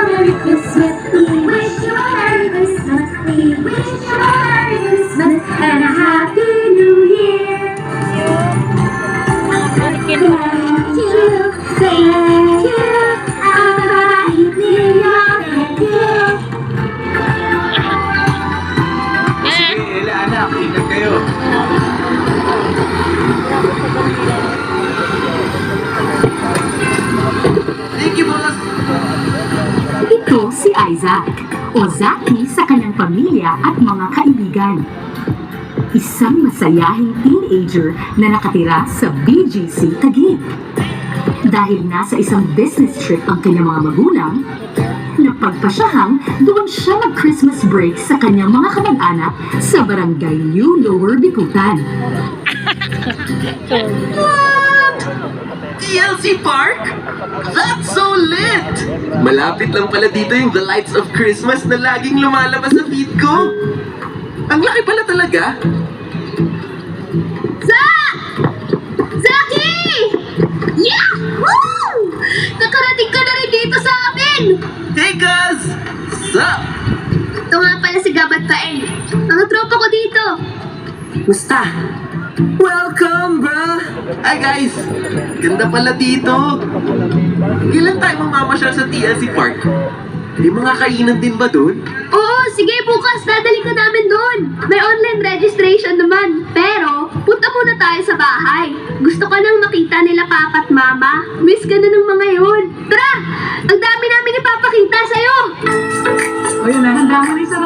Merry Christmas. We wish you a Merry Christmas. We wish you a Merry Christmas and a Happy New Year. Thank you, thank you. Kahit nilang thank you. Sige, anak, ingat kayo. Thank you, boss. Ito si Isaac, o Zaki sa kanyang pamilya at mga kaibigan. Isang masayahing teenager na nakatira sa BGC Taguig. Dahil nasa isang business trip ang kanyang mga magulang, napagpasyahang doon siya mag-Christmas break sa kanyang mga kamag-anak sa barangay New Lower Bicutan. TLC Park? That's so lit! Malapit lang pala dito yung The Lights of Christmas na laging lumalabas sa feed ko. Ang laki pala talaga. Zaki! Yeah! Woo! Nakarating ka na rin dito sa amin! Hey, guys! Sup? Ito nga pala si Gabad Paeng. Mga tropa ko dito. Musta? Welcome, bro! Hi, guys! Ganda pala dito. Kailan tayo mamamasyal sa TLC Park? May mga kainan din ba doon? Oo, sige bukas. Dadali ka namin doon. May online registration naman. Pero, punta muna tayo sa bahay. Gusto ko nang makita nila papa at mama. Miss ka na ng mga yun. Tara! Ang dami namin ipapakita sa'yo! O yun na, handa mo rin sa